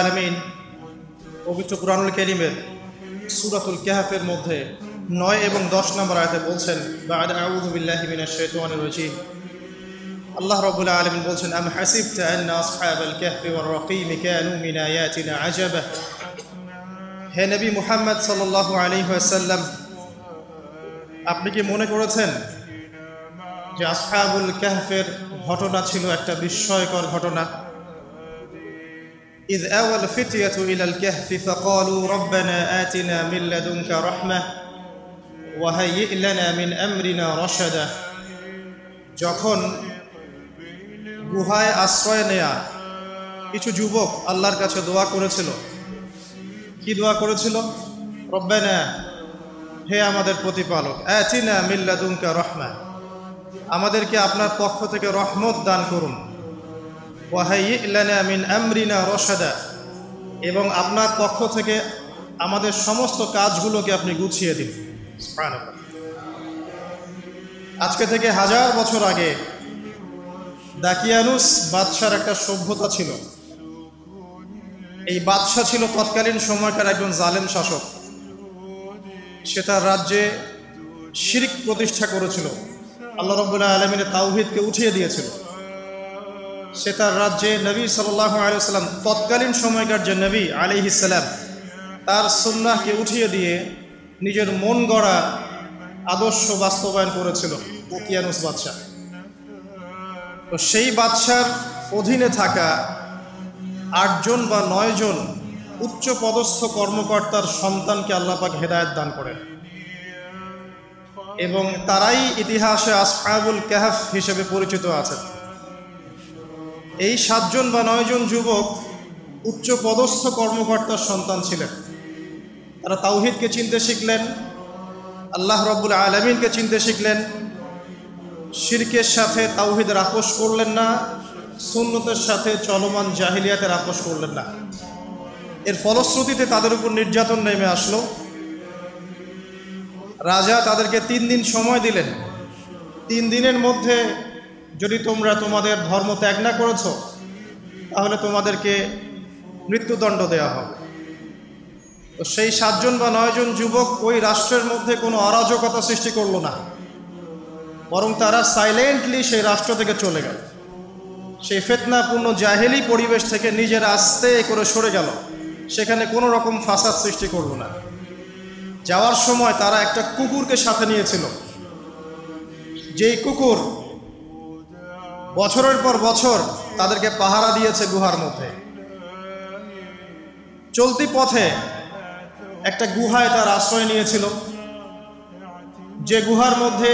আলামিন পবিত্র কুরআনুল কারীমের সূরাতুল কাহফের মধ্যে 9 এবং 10 নম্বর আয়াতে বলছেন, বা'দা আউযু বিল্লাহি মিনাশ শাইতানির রাজীম। আল্লাহ রাব্বুল আলামিন বলছেন, আম হাসিবতা আন্না আসহাবাল কাহফি ওয়ার রাকিম কানু মিন আয়াতিনা আজাবা। হে নবী মুহাম্মদ সাল্লাল্লাহু আলাইহি ওয়াসাল্লাম, আপনি কি মনে করেছেন যে আসহাবুল কাহফের ঘটনা ছিল একটা বিস্ময়কর ঘটনা? إذ أوى الفتية إلى الكهف فقالوا ربنا آتنا من لدنك رحمة وهيئ لنا من أمرنا رشدا। যখন গুহায় আশ্রয় নেয়া কিছু যুবক আল্লাহর কাছে দোয়া করেছিল, কি দোয়া করেছিল? রব্বানা, হে আমাদের প্রতিপালক, আতিনা মিন লাদুনকা রাহমা, আমাদেরকে আপনার পক্ষ থেকে রহমত দান করুন, ওয়াহাইয়্ লানা মিন আমরিনা রশাদা, এবং আপনার পক্ষ থেকে আমাদের সমস্ত কাজগুলোকে আপনি গুছিয়ে দিন। সুবহানাল্লাহ। আজকে থেকে 1000 বছর আগে দাকিয়ানুস বাদশার একটা সভ্যতা ছিল। এই বাদশা ছিল তৎকালীন সময়কার একজন জালেম শাসক। সে তার রাজ্যে শিরক প্রতিষ্ঠা করেছিল, আল্লাহ রাব্বুল আলামিনের তাওহীদকে উঠিয়ে দিয়েছিল। সে তার রাজ্যে নবী সাল্লাল্লাহু আলাইহি ওয়াসাল্লাম, তৎকালীন সময়কার যে নবী আলাইহিস সালাম, তার সুন্নাহকে উঠিয়ে দিয়ে নিজের মন গড়া আদর্শ বাস্তবায়ন করেছিল দাকিয়ানুস বাদশা। তো সেই বাদশার অধীনে থাকা 8 জন বা 9 জন উচ্চ পদস্থ কর্মকর্তার সন্তানকে আল্লাহ পাক হেদায়েত দান করেন, এবং তারাই ইতিহাসে আসহাবুল কাহফ হিসেবে পরিচিত আছেন। এই 7 জন বা 9 জন যুবক উচ্চ পদস্থ কর্মকর্তার সন্তান ছিলেন। তারা তাওহীদকে চিনতে শিখলেন, আল্লাহ রাব্বুল আলামিনকে চিনতে শিখলেন, শিরকের সাথে তাওহীদের আপোষ করলেন না, সুন্নতের সাথে চলমান জাহিলিয়াতের আপোষ করলেন না। এর ফলশ্রুতিতে তাদের উপর নির্যাতন নেমে আসলো। রাজা তাদেরকে 3 দিন সময় দিলেন। 3 দিনের মধ্যে যদি তোমরা তোমাদের ধর্ম ত্যাগ না করেছো, তাহলে তোমাদেরকে মৃত্যুদণ্ড দেওয়া হবে। তো সেই 7 জন বা 9 জন যুবক ওই রাষ্ট্রের মধ্যে কোনো অরাজকতা সৃষ্টি করলো না, বরং তারা সাইলেন্টলি সেই রাষ্ট্র থেকে চলে গেল। সেই ফিতনাপূর্ণ জাহেলি পরিবেশ থেকে নিজেরা আস্তে করে সরে গেল, সেখানে কোনো রকম ফাসাদ সৃষ্টি করলো না। যাওয়ার সময় তারা একটা কুকুরকে সাথে নিয়েছিল, যেই কুকুর বছরের পর বছর তাদেরকে পাহারা দিয়েছে গুহার মধ্যে। চলতি পথে একটা গুহায় তার আশ্রয় নিয়েছিল, যে গুহার মধ্যে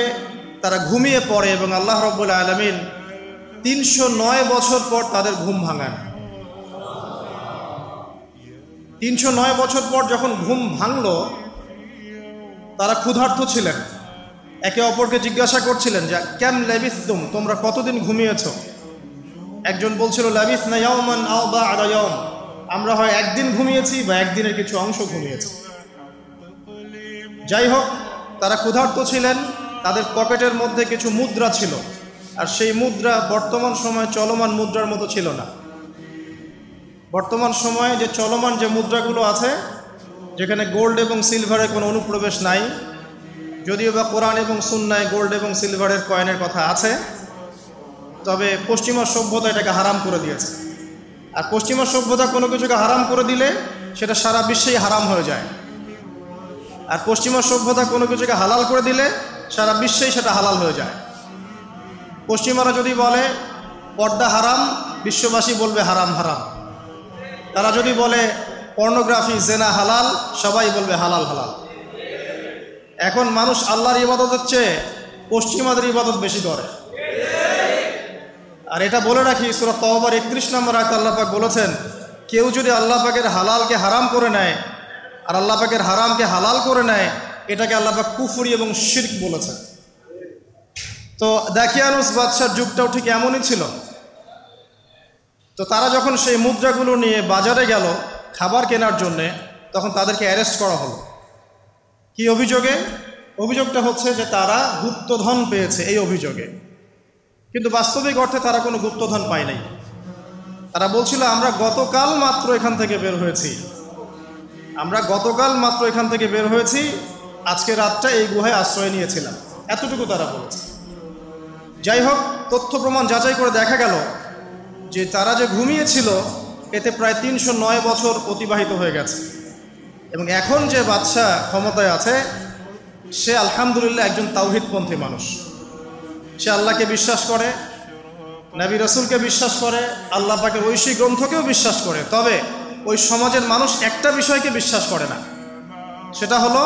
তারা ঘুমিয়ে পড়ে, এবং আল্লাহ রাব্বুল আলামিন 309 বছর পর তাদের ঘুম ভাঙান। 309 বছর পর যখন ঘুম ভাঙলো, তারা ক্ষুধার্ত ছিলেন, একে অপরকে জিজ্ঞাসা করছিলেন যে কেম লাবিসতুম, তোমরা কতদিন ঘুমিয়েছ? একজন বলছিল লাবিসনা ইয়াওমান আও বা'দা ইয়াওম, আমরা হয় একদিন ঘুমিয়েছি বা একদিনের কিছু অংশ ঘুমিয়েছি। যাই হোক, তারা ক্ষুধার্ত ছিলেন, তাদের পকেটের মধ্যে কিছু মুদ্রা ছিল, আর সেই মুদ্রা বর্তমান সময়ে চলমান মুদ্রার মতো ছিল না। বর্তমান সময়ে যে চলমান যে মুদ্রাগুলো আছে, যেখানে গোল্ড এবং সিলভারের কোনো অনুপ্রবেশ নাই, যদিও বা কোরআন এবং সুন্নায় গোল্ড এবং সিলভারের কয়েনের কথা আছে, তবে পশ্চিমা সভ্যতা এটাকে হারাম করে দিয়েছে। আর পশ্চিমা সভ্যতা কোনো কিছুকে হারাম করে দিলে সেটা সারা বিশ্বেই হারাম হয়ে যায়, আর পশ্চিমা সভ্যতা কোনো কিছুকে হালাল করে দিলে সারা বিশ্বেই সেটা হালাল হয়ে যায়। পশ্চিমারা যদি বলে পর্দা হারাম, বিশ্ববাসী বলবে হারাম হারাম। তারা যদি বলে পর্নোগ্রাফি জেনা হালাল, সবাই বলবে হালাল হালাল। এখন মানুষ আল্লাহর ইবাদতের চেয়ে পশ্চিমাদের ইবাদত বেশি করে। আর এটা বলে রাখি, সূরা তাওবার 31 নম্বর আয়াতে আল্লাহ পাক বলেছেন, কেউ যদি আল্লাহ পাকের হালালকে হারাম করে নেয় আর আল্লাহ পাকের হারামকে হালাল করে নেয়, এটাকে আল্লাহ পাক কুফরি এবং শিরক বলেছেন। তো দাকিয়ানুস বাদশার যুগটাও ঠিক এমনই ছিল। তো তারা যখন সেই মুদ্রাগুলো নিয়ে বাজারে গেল খাবার কেনার জন্যে, তখন তাদেরকে অ্যারেস্ট করা হলো। কি অভিযোগে? অভিযোগটা হচ্ছে যে তারা গুপ্তধন পেয়েছে, এই অভিযোগে। কিন্তু বাস্তবিক অর্থে তারা কোনো গুপ্তধন পায় নাই। তারা বলছিল আমরা গতকাল মাত্র এখান থেকে বের হয়েছি, আজকে রাতটা এই গুহায় আশ্রয় নিয়েছিলাম, এতটুকু তারা বলেছে। যাই হোক, তথ্য প্রমাণ যাচাই করে দেখা গেল যে তারা যে ঘুমিয়েছিল এতে প্রায় 309 বছর অতিবাহিত হয়ে গেছে, এবং এখন যে বাদশা ক্ষমতায় আছে সে আলহামদুলিল্লাহ একজন তাওহীদপন্থী মানুষ। সে আল্লাহকে বিশ্বাস করে, নবী রাসূলকে বিশ্বাস করে, আল্লাহ পাকের ঐশী গ্রন্থকেও বিশ্বাস করে। তবে ওই সমাজের মানুষ একটা বিষয়কে বিশ্বাস করে না, সেটা হলো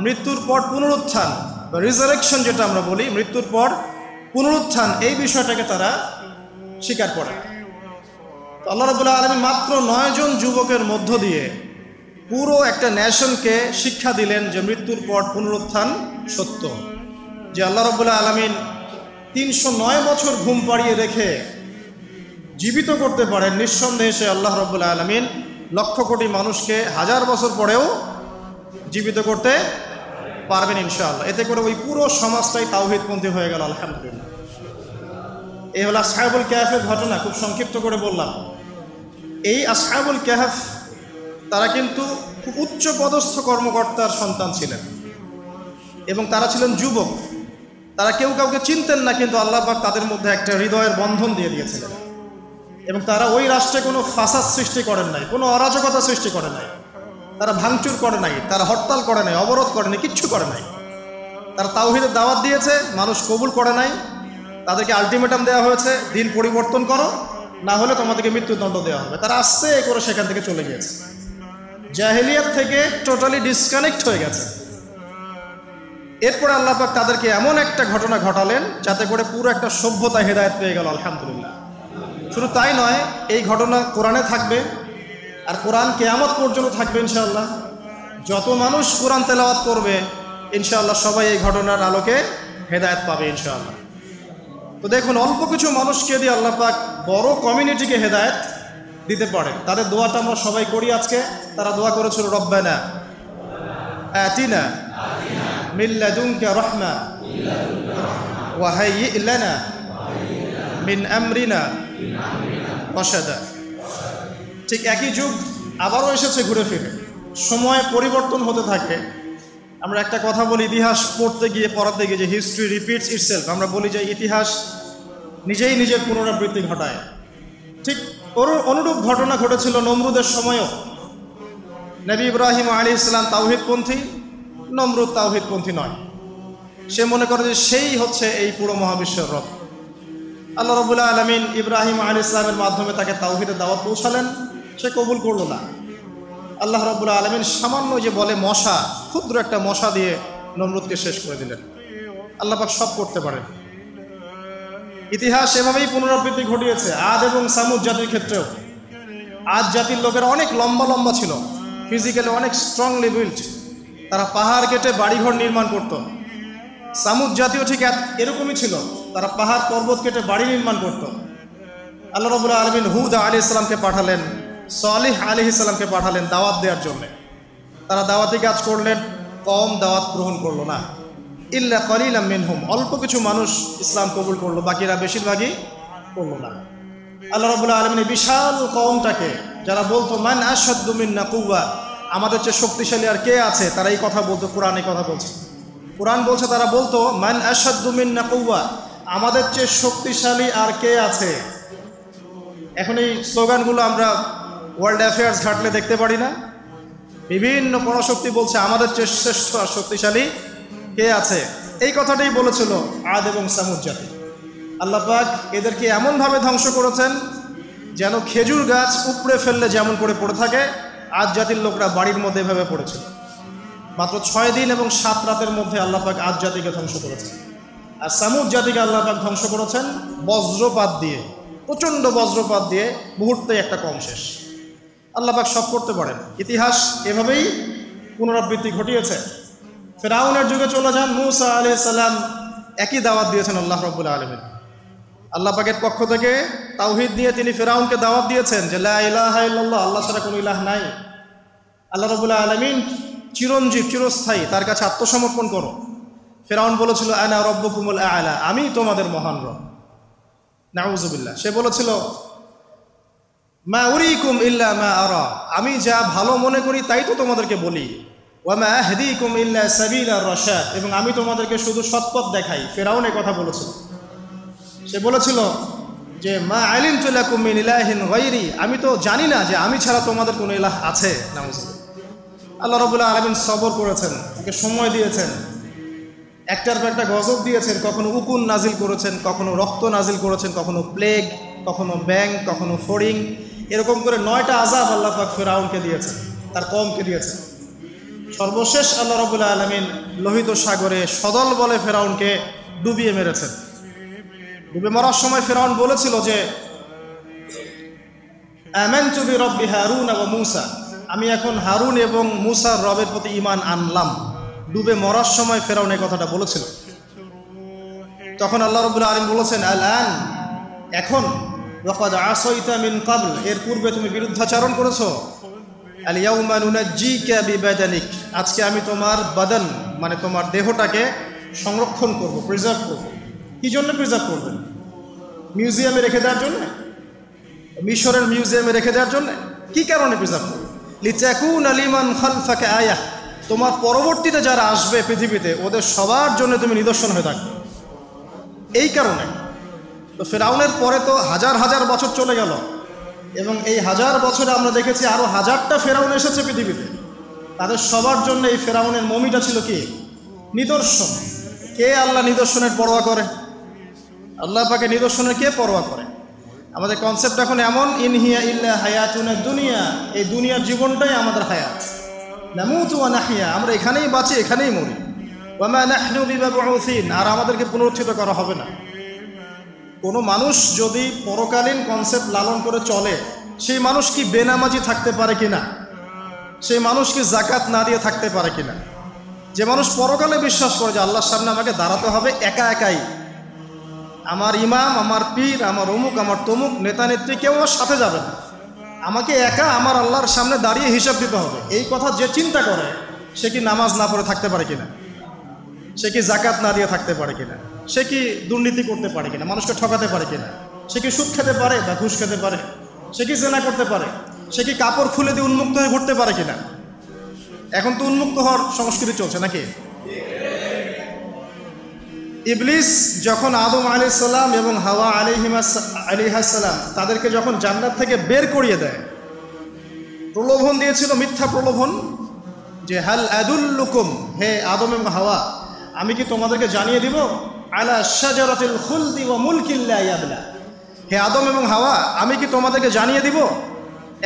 মৃত্যুর পর পুনরুত্থান বা রিজারেকশন, যেটা আমরা বলি, মৃত্যুর পর পুনরুত্থান, এই বিষয়টাকে তারা স্বীকার করে। তো আল্লাহ রাব্বুল আলামিন মাত্র 9 জন যুবকের মধ্য দিয়ে পুরো একটা নেশনকে শিক্ষা দিলেন যে মৃত্যুর পর পুনরুত্থান সত্য। যে আল্লাহ রাব্বুল আলামিন 309 বছর ঘুম পাড়িয়ে রেখে জীবিত করতে পারেন, নিঃসন্দেহে সে আল্লাহ রাব্বুল আলামিন লক্ষ কোটি মানুষকে 1000 বছর পরেও জীবিত করতে পারবেন ইনশাআল্লাহ। এতে করে ওই পুরো সমাজটাই তাওহীদপন্থী হয়ে গেল আলহামদুলিল্লাহ। এই হলো আসহাবুল কাহফের ঘটনা, খুব সংক্ষিপ্ত করে বললাম। এই আসহাবুল কাহফ তারা কিন্তু খুব উচ্চ পদস্থ কর্মকর্তার সন্তান ছিলেন এবং তারা ছিলেন যুবক। তারা কেউ কাউকে চিনতেন না, কিন্তু আল্লাহ পাক তাদের মধ্যে একটা হৃদয়ের বন্ধন দিয়ে দিয়েছিলেন। এবং তারা ওই রাষ্ট্রে কোনো ফাসাদ সৃষ্টি করেন নাই, কোনো অরাজকতা সৃষ্টি করে নাই, তারা ভাঙচুর করে নাই, তারা হরতাল করে নাই, অবরোধ করে নাই, কিচ্ছু করে নাই। তারা তাওহীদের দাওয়াত দিয়েছে, মানুষ কবুল করে নাই, তাদেরকে আলটিমেটাম দেওয়া হয়েছে, দিন পরিবর্তন করো, না হলে তোমাদেরকে মৃত্যুদণ্ড দেওয়া হবে। তারা আস্তে করে সেখান থেকে চলে গিয়েছে, জাহেলিয়াত থেকে টোটালি ডিসকানেক্ট হয়ে গেছে। এরপরে আল্লাহ পাক তাদেরকে এমন একটা ঘটনা ঘটালেন যাতে করে পুরো একটা সভ্যতা হেদায়েত পেয়ে গেল আলহামদুলিল্লাহ। শুধু তাই নয়, এই ঘটনা কোরআনে থাকবে, আর কোরআন কিয়ামত পর্যন্ত থাকবে ইনশাআল্লাহ। যত মানুষ কোরআন তেলাওয়াত করবে ইনশাআল্লাহ সবাই এই ঘটনার আলোকে হেদায়েত পাবে ইনশাআল্লাহ। তো দেখুন, অল্প কিছু মানুষকে দিয়ে আল্লাহ পাক বড় কমিউনিটিকে হেদায়েত দিতে পারে। তাদের দোয়াটা আমরা সবাই করি আজকে। তারা দোয়া করেছিল, রব্বানা আতিনা মিন লাদুনকা রাহমা ওয়া হাইয়্ লানা মিন আমরিনা রাশাদা। ঠিক একই যুগ আবারও এসেছে ঘুরে ফিরে, সময় পরিবর্তন হতে থাকে। আমরা একটা কথা বলি, ইতিহাস পড়তে গিয়ে পড়াতে গিয়ে, যে হিস্ট্রি রিপিটস ইটসেলফ। আমরা বলি যে ইতিহাস নিজেই নিজের পুনরাবৃত্তি ঘটায়। ঠিক অনুরূপ ঘটনা ঘটেছিল নমরুদের সময়ও। নবী ইব্রাহিম আলাইহিস সালাম তাওহীদপন্থী, নমরুদ তাওহীদপন্থী নয়। সে মনে করে যে সেই হচ্ছে এই পুরো মহাবিশ্বের রব। আল্লাহ রাব্বুল আলামিন ইব্রাহিম আলাইহিস সালামের মাধ্যমে তাকে তাওহীদের দাওয়াত পৌঁছালেন, সে কবুল করলো না। আল্লাহ রাব্বুল আলামিন সামান্য যে বলে মশা, ক্ষুদ্র একটা মশা দিয়ে নমরুদকে শেষ করে দিলেন। আল্লাহ পাক সব করতে পারেন। ইতিহাস এভাবেই পুনরাবৃত্তি ঘটিয়েছে আদ এবং সামুদ জাতির ক্ষেত্রেও। আদ জাতির লোকেরা অনেক লম্বা লম্বা ছিল, ফিজিক্যালি অনেক স্ট্রংলি বিল্ট, তারা পাহাড় কেটে বাড়িঘর নির্মাণ করত। সামুদ জাতীয় ঠিক এরকমই ছিল, তারা পাহাড় পর্বত কেটে বাড়ি নির্মাণ করত। আল্লাহ রাব্বুল আলামিন হুদ আলাইহিস সালামকে পাঠালেন, সালেহ আলাইহিস সালামকে পাঠালেন দাওয়াত দেওয়ার জন্য। তারা দাওয়াতি কাজ করলেন, কম দাওয়াত গ্রহণ করলো না। ইল্লা কালিলাম মিনহুম, অল্প কিছু মানুষ ইসলাম কবুল করলো, বাকিরা বেশিরভাগই করলো না। আল্লাহ রাব্বুল আলামিন বিশাল কওমটাকে, যারা বলতো মান আশাদ্দু মিন্না কুওয়া, আমাদের চেয়ে শক্তিশালী আর কে আছে, তারা এই কথা বলতো। কোরআন এই কথা বলছে, কোরআন বলছে, তারা বলতো মান আশাদ্দু মিন্না কুওয়া, আমাদের চেয়ে শক্তিশালী আর কে আছে। এখন এই স্লোগানগুলো আমরা ওয়ার্ল্ড অ্যাফেয়ার্স ঘাটলে দেখতে পারি না? বিভিন্ন পরাশক্তি বলছে আমাদের চেয়ে শ্রেষ্ঠ আর শক্তিশালী কে আছে। এই কথাটাই বলেছিল আদ এবং সামুদ জাতি। আল্লাহ পাক এদেরকে এমনভাবে ধ্বংস করেছেন যেন খেজুর গাছ উপড়ে ফেললে যেমন করে পড়ে থাকে, আদ জাতির লোকরা বাড়ির মধ্যে এভাবে পড়েছিল। মাত্র 6 দিন এবং 7 রাতের মধ্যে আল্লাহ পাক আদ জাতিকে ধ্বংস করেছেন। আর সামুদ জাতিকে আল্লাহ পাক ধ্বংস করেছেন বজ্রপাত দিয়ে, প্রচণ্ড বজ্রপাত দিয়ে, মুহূর্তে একটা কম শেষ। আল্লাহ পাক সব করতে পারেন। ইতিহাস এভাবেই পুনরাবৃত্তি ঘটিয়েছে। ফেরাউনের যুগে চলে যান, মূসা আলাইহিস সালাম একই দাওয়াত দিয়েছেন আল্লাহ রাব্বুল আলামিন। আল্লাহ পাকের পক্ষ থেকে তাওহীদ নিয়ে তিনি ফেরাউনকে দাওয়াত দিয়েছেন যে লা ইলাহা ইল্লাল্লাহ, আল্লাহ ছাড়া কোনো ইলাহ নাই। আল্লাহ রাব্বুল আলামিন চিরঞ্জীব, চিরস্থায়ী, তার কাছে আত্মসমর্পণ করো। ফেরাউন বলেছিল আনা রব্বুকুমুল আ'লা, আমি তোমাদের মহান রব। নাউযুবিল্লাহ। সে বলেছিল মা উরিকুম ইল্লা মা আরা, আমি যা ভালো মনে করি তাই তো তোমাদেরকে বলি। ওয়া মা আহদিকুম ইল্লা সাবিলার রাশাদ, এবং আমি তোমাদেরকে শুধু সৎপথ দেখাই। ফিরআউন এই কথা বলেছিল। সে বলেছিল যে মা আলিমতু লাকুম মিন ইলাহিন গায়রি, আমি তো জানি না যে আমি ছাড়া তোমাদের কোনো ইলাহ আছে। নাউজুবিল্লাহ। আল্লাহ রাব্বুল আলামিন সবর করেছেন, তাকে সময় দিয়েছেন, একটার পর একটা গজব দিয়েছেন। কখনো উকুন নাজিল করেছেন, কখনো রক্ত নাজিল করেছেন, কখনো প্লেগ, কখনো ব্যাং, কখনো ফড়িং, এরকম করে 9টা আযাব আল্লাহ পাক ফিরআউনকে দিয়েছেন, তার কওমকে দিয়েছেন। সর্বশেষ আল্লাহ রাব্বুল আলামিন লোহিত সাগরে সদল বলে ফিরআউনকে ডুবিয়ে মেরেছেন। ডুবে মরার সময় ফিরআউন বলেছিল যে আমানতু বিরব্বি হারুন ওয়া মূসা, আমি এখন হারুন এবং মূসার রবের প্রতি ঈমান আনলাম। ডুবে মরার সময় ফিরআউন এই কথাটা বলেছিল। তখন আল্লাহ রাব্বুল আলামিন বলেছেন আল-আন, এখন, ওয়াকাদ আসাইতা মিন ক্বাবল, এর পূর্বে তুমি বিরুদ্ধাচরণ করেছো। আল ইয়াউমা নুনাজ্জিকা বিবাদানিক, আজকে আমি তোমার বাদান মানে তোমার দেহটাকে সংরক্ষণ করব, প্রিজার্ভ করব। কি জন্য প্রিজার্ভ করবেন? মিউজিয়ামে রেখে দেওয়ার জন্য? মিশরের মিউজিয়ামে রেখে দেওয়ার জন্য? কি কারণে প্রিজার্ভ করবে? লিতাকুনা লিমান খালফাকা আয়াহ, তোমার পরবর্তীতে যারা আসবে পৃথিবীতে ওদের সবার জন্য তুমি নিদর্শন হয়ে থাকবে, এই কারণে। তো ফিরআউনের পরে তো হাজার হাজার বছর চলে গেল, এবং এই হাজার বছরে আমরা দেখেছি আরো 1000টা ফেরাউন এসেছে পৃথিবীতে। তাদের সবার জন্য এই ফেরাউনের মমিটা ছিল কি? নিদর্শন। কে আল্লাহ নিদর্শনের পরোয়া করে? আল্লাহ পাকে নিদর্শনের কে পরোয়া করে? আমাদের কনসেপ্ট এখন এমন, ইনহিয়া ইল্লা হায়াতুনা দুনিয়া, এই দুনিয়ার জীবনটাই আমাদের হায়াত। নামুতু ওয়া নাহইয়া, আমরা এখানেই বাঁচি, এখানেই মরি। ওয়া মা নাহনু বিমাবউসিন, আর আমাদেরকে পুনরুত্থিত করা হবে না। কোনো মানুষ যদি পরকালীন কনসেপ্ট লালন করে চলে, সেই মানুষ কি বেনামাজি থাকতে পারে কিনা? সেই মানুষ কি জাকাত না দিয়ে থাকতে পারে কিনা? যে মানুষ পরকালে বিশ্বাস করে যে আল্লাহর সামনে আমাকে দাঁড়াতে হবে একা একাই, আমার ইমাম, আমার পীর, আমার অমুক, আমার তমুক নেতা নেত্রী কেউ আমার সাথে যাবে না, আমাকে একা আমার আল্লাহর সামনে দাঁড়িয়ে হিসাব দিতে হবে, এই কথা যে চিন্তা করে, সে কি নামাজ না পড়ে থাকতে পারে কিনা? সে কি জাকাত না দিয়ে থাকতে পারে কিনা? সে কি দুর্নীতি করতে পারে কিনা? মানুষকে ঠকাতে পারে কিনা? সে কি সুদ খেতে পারে বা ঘুষ খেতে পারে? সে কি জেনা করতে পারে? সে কি কাপড় খুলে দিয়ে উন্মুক্ত হয়ে ঘুরতে পারে কিনা? এখন তো উন্মুক্ত হওয়ার সংস্কৃতি চলছে নাকি? ইবলিস যখন আদম আলাইহিস সালাম এবং হাওয়া আলাইহিস সালাম তাদেরকে যখন জান্নাত থেকে বের করিয়ে দেয়, প্রলোভন দিয়েছিল, মিথ্যা প্রলোভন, যে হাল আদুল্লুকুম, হে আদম এবং হাওয়া, আমি কি তোমাদেরকে জানিয়ে দিব, আলা শাজারাতিল খুলদি ওয়া মুলকিন লা ইয়াবলা, হে আদম এবং হাওয়া, আমি কি তোমাদেরকে জানিয়ে দিব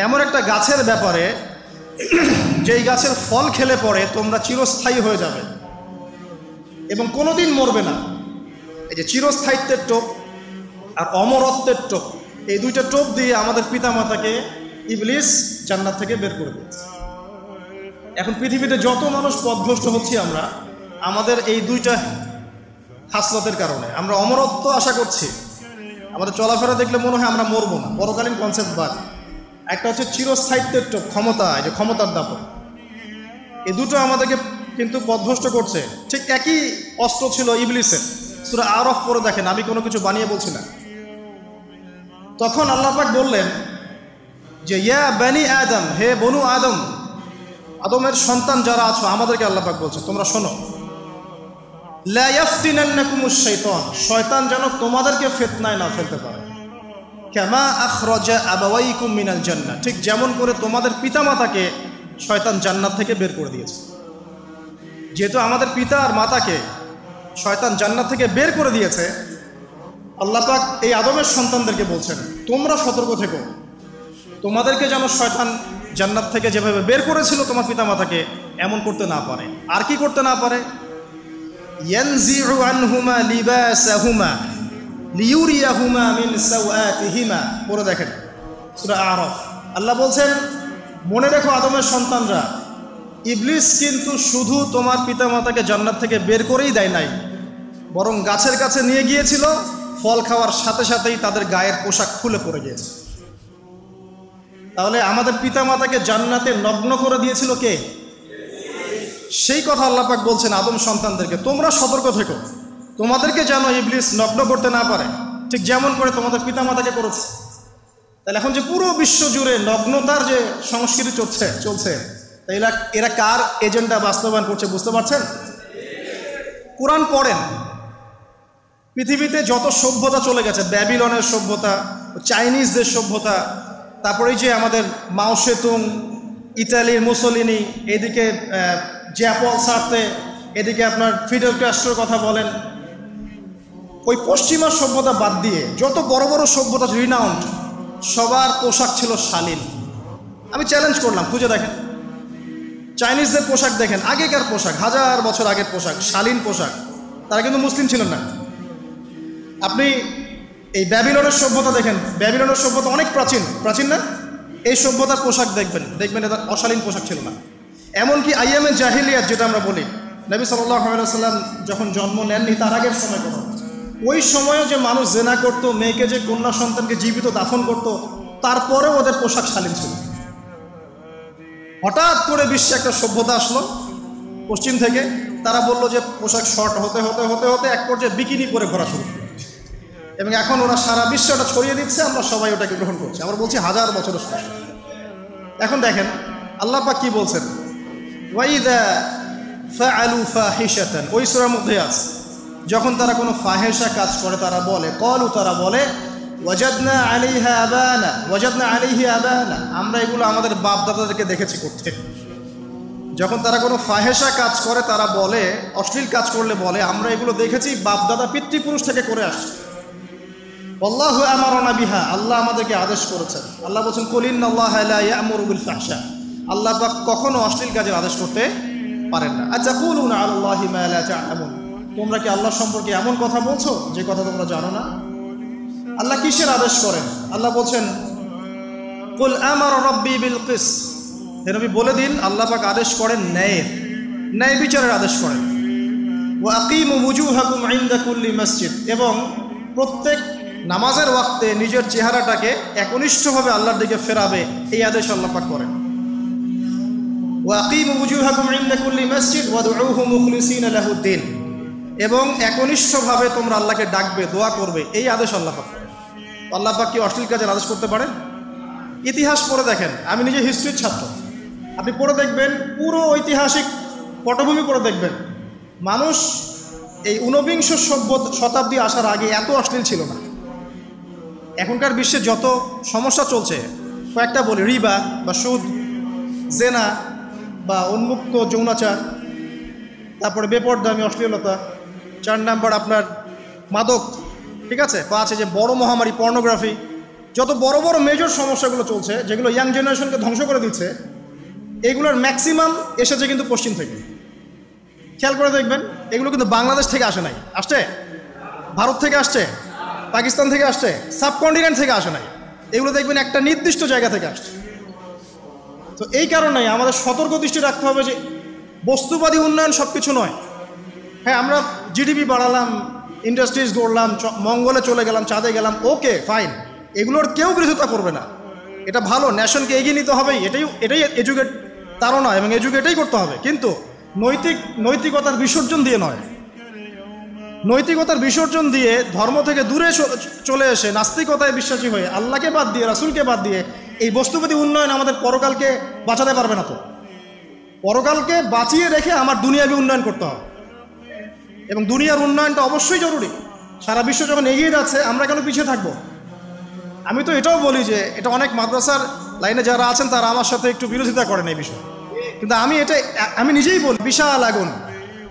এমন একটা গাছের ব্যাপারে যেই গাছের ফল খেলে পরে তোমরা চিরস্থায়ী হয়ে যাবে এবং কোনোদিন মরবে না। এই যে চিরস্থায়িত্বের টোপ আর অমরত্বের টোপ, এই দুইটা টোপ দিয়ে আমাদের পিতামাতাকে ইবলিস জান্নাত থেকে বের করে দিয়েছে। এখন পৃথিবীতে যত মানুষ পথভ্রষ্ট হচ্ছি আমরা, আমাদের এই দুইটা খাসলতের কারণে। আমরা অমরত্ব আশা করছি, আমাদের চলাফেরা দেখলে মনে হয় আমরা মরবো না, পরকালীন কনসেপ্ট বাদ। একটা হচ্ছে চিরস্থায়িত্বের টোপ, ক্ষমতা, এই যে ক্ষমতার দাপট, এই দুটো আমাদেরকে কিন্তু পথভ্রষ্ট করছে। ঠিক একই অস্ত্র ছিল ইবলিসের। সূরা আরাফ পড়ে দেখেন, আমি কোনো কিছু বানিয়ে বলছি না। তখন আল্লাহ পাক বললেন যে ইয়া বানি আদম, হে বনু আদম, আদমের সন্তান যারা আছো, আমাদেরকে আল্লাহ পাক বলছে তোমরা শোনো, লা ইয়াফতিনান্নাকুমুশ শাইতান, শয়তান যেন তোমাদেরকে ফিতনায় না ফেলতে পারে। কামা আখরাজা আবাওয়াইকুম মিনাল জান্নাহ, ঠিক যেমন করে তোমাদের পিতামাতাকে শয়তান জান্নাত থেকে বের করে দিয়েছে। যেহেতু আমাদের পিতা আর মাতাকে শয়তান জান্নাত থেকে বের করে দিয়েছে, আল্লাহ পাক এই আদমের সন্তানদেরকে বলছেন তোমরা সতর্ক থেকো, তোমাদেরকে যেন শয়তান জান্নাত থেকে যেভাবে বের করেছিল তোমার পিতামাতাকে, এমন করতে না পারে। আর কি করতে না পারে? ইয়ানজিউ আনহুমা লিবাসাহুমা লিউরিয়াহুমা মিন সাওআতিহিমা, পড়ে দেখেন সূরা আরাফ। আল্লাহ বলছেন মনে রেখো আদমের সন্তানরা, ইবলিস কিন্তু শুধু তোমার পিতামাতাকে জান্নাত থেকে বের করেই দেয় নাই, বরং গাছের কাছে নিয়ে গিয়েছিল, ফল খাওয়ার সাথে সাথেই তাদের গায়ের পোশাক খুলে পড়ে গিয়েছে। তাহলে আমাদের পিতামাতাকে জান্নাতে নগ্ন করে দিয়েছিল কে? সেই কথা আল্লাহ পাক বলছেন আদম সন্তানদেরকে তোমরা সতর্ক থেকো, তোমাদেরকে যেন ইবলিস নগ্ন করতে না পারে, ঠিক যেমন করে তোমাদের পিতামাতাকে করেছে। তাহলে এখন যে পুরো বিশ্ব জুড়ে নগ্নতার যে সংস্কৃতি চলছে তাই এরা কার এজেন্ডা বাস্তবায়ন করছে বুঝতে পারছেন? কোরআন পড়েন। পৃথিবীতে যত সভ্যতা চলে গেছে, ব্যাবিলনের সভ্যতা, চাইনিজদের সভ্যতা, তারপরে যে আমাদের মাও সেতুং, ইতালির মুসোলিনি, এদিকে জ্যাপল সার্তে, এদিকে আপনার ফিডেল ক্যাস্ট্রোর কথা বলেন, ওই পশ্চিমা সভ্যতা বাদ দিয়ে যত বড় বড় সভ্যতা রিনাউন্ড, সবার পোশাক ছিল শালীন। আমি চ্যালেঞ্জ করলাম, খুঁজে দেখেন চাইনিজদের পোশাক দেখেন, আগেকার পোশাক, 1000 বছর আগের পোশাক, শালীন পোশাক। তারা কিন্তু মুসলিম ছিলেন না। আপনি এই ব্যাবিলনের সভ্যতা দেখেন, ব্যাবিলনের সভ্যতা অনেক প্রাচীন না? এই সভ্যতার পোশাক দেখবেন এটা অশালীন পোশাক ছিল না। এমনকি আইয়ামে জাহিলিয়াত যেটা আমরা বলি, নবী সাল্লাল্লাহু আলাইহি ওয়াসাল্লাম যখন জন্ম নেননি তার আগের সময় কথা, ওই সময়ও যে মানুষ জেনা করত, মেয়েকে যে কন্যা সন্তানকে জীবিত দাফন করত, তারপরেও ওদের পোশাক শালীন ছিল। হঠাৎ করে বিশ্বে একটা সভ্যতা আসলো পশ্চিম থেকে, তারা বললো যে পোশাক শর্ট হতে হতে হতে হতে এক পর্যায়ে বিকিনি পরে ঘোরা শুরু করে, এবং এখন ওরা সারা বিশ্বে ওটা ছড়িয়ে দিচ্ছে, আমরা সবাই ওটাকে গ্রহণ করছি। আমরা বলছি 1000 বছরের সমস্যা। এখন দেখেন আল্লাহ পাক কি বলছেন, ওয়াইদা ফাআলু ফাহিশাতান, ওই সূরার মধ্যে আছে, যখন তারা কোনো ফাহেসা কাজ করে তারা বলে, ক্বালু, তারা বলে, ওয়াজাদনা আলাইহা আবানা, ওয়াজাদনা আলাইহি আবানা, আমরা এগুলো আমাদের বাপ দাদাদেরকে দেখেছি করতে। যখন তারা কোনো ফাহেসা কাজ করে তারা বলে, অশ্লীল কাজ করলে বলে, আমরা এগুলো দেখেছি বাপ দাদা পিতৃপুরুষ থেকে করে আসছে। আল্লাহু আমারানা বিহা, আল্লাহ আমাদেরকে আদেশ করেছেন। আল্লাহ বলছেন, কুল ইন্নাল্লাহা লা ইয়া'মুরু বিল ফাহশা, আল্লাহ পাক কখনো অশ্লীল কাজের আদেশ করতে পারেন না। আতাকুলুনা আলাল্লাহি মা লা তা'লামুন, তোমরা কি আল্লাহ সম্পর্কে এমন কথা বলছো যে কথা তোমরা জানো না? আল্লাহ কিসের আদেশ করেন? আল্লাহ বলছেন, কুল আমারা রাব্বি বিল কিসত, হে নবী বলে দিন আল্লাহ পাক আদেশ করেন ন্যায় বিচারের আদেশ করেন। ওয়া আকিমু ওয়ুজুহাকুম ইনদা কুল্লি মসজিদ, এবং প্রত্যেক নামাজের ওয়াক্তে নিজের চেহারাটাকে একনিষ্ঠভাবে আল্লাহর দিকে ফেরাবে, এই আদেশ আল্লাহ পাক করেন। ওয়া আকিমু ওয়ুজুহাকুম ইনদা কুল্লি মসজিদ ওয়াদউহু মুখলিসিনা লাহুদ্দিন, এবং একনিষ্ঠভাবে তোমরা আল্লাহকে ডাকবে, দোয়া করবে, এই আদেশ আল্লাহ পাক করেন। আল্লাহ পাক কি অশ্লীল কাজের আদেশ করতে পারেন? ইতিহাস পড়ে দেখেন, আমি নিজে হিস্ট্রির ছাত্র, আপনি পড়ে দেখবেন, পুরো ঐতিহাসিক পটভূমি পড়ে দেখবেন, মানুষ এই ঊনবিংশ শতাব্দী আসার আগে এত অশ্লীল ছিল না। এখনকার বিশ্বে যত সমস্যা চলছে, কয়েকটা বলি, রিবা বা সুদ, জেনা বা উন্মুক্ত যৌনাচার, তারপরে বেপরদামি অশ্লীলতা, 4 নাম্বার আপনার মাদক, ঠিক আছে, 5 যে বড় মহামারী পর্নোগ্রাফি, যত বড় বড় মেজর সমস্যাগুলো চলছে যেগুলো ইয়াং জেনারেশনকে ধ্বংস করে দিচ্ছে, এগুলোর ম্যাক্সিমাম এসেছে কিন্তু পশ্চিম থেকে। খেয়াল করে দেখবেন, এগুলো কিন্তু বাংলাদেশ থেকে আসে নাই, আসছে ভারত থেকে আসছে, পাকিস্তান থেকে আসছে, সাবকন্টিনেন্ট থেকে আসে নাই, এগুলো দেখবেন একটা নির্দিষ্ট জায়গা থেকে আসছে। তো এই কারণেই আমাদের সতর্ক দৃষ্টি রাখতে হবে যে বস্তুবাদী উন্নয়ন সব কিছু নয়। হ্যাঁ, আমরা জিডিপি বাড়ালাম, ইন্ডাস্ট্রিজ গড়লাম, মঙ্গলে চলে গেলাম, চাঁদে গেলাম, ওকে ফাইন, এগুলোর কেউ বিরোধিতা করবে না, এটা ভালো, ন্যাশনকে এগিয়ে নিতে হবেই, এটাই এডুকেট তারা এবং এডুকেটেই করতে হবে, কিন্তু নৈতিকতার বিসর্জন দিয়ে নয়। নৈতিকতার বিসর্জন দিয়ে ধর্ম থেকে দূরে চলে এসে নাস্তিকতায় বিশ্বাসী হয়ে আল্লাহকে বাদ দিয়ে, রাসূলকে বাদ দিয়ে এই বস্তুবাদী উন্নয়ন আমাদের পরকালকে বাঁচাতে পারবে না। তো পরকালকে বাঁচিয়ে রেখে আমার দুনিয়াবী উন্নয়ন করতে হবে, এবং দুনিয়ার উন্নয়নটা অবশ্যই জরুরি। সারা বিশ্ব যখন এগিয়ে যাচ্ছে, আমরা কেন পিছিয়ে থাকবো? আমি তো এটাও বলি যে এটা অনেক মাদ্রাসার লাইনে যারা আছেন তারা আমার সাথে একটু বিরোধিতা করেন এই বিষয়ে, কিন্তু আমি নিজেই বলি, বিশাল আগুন,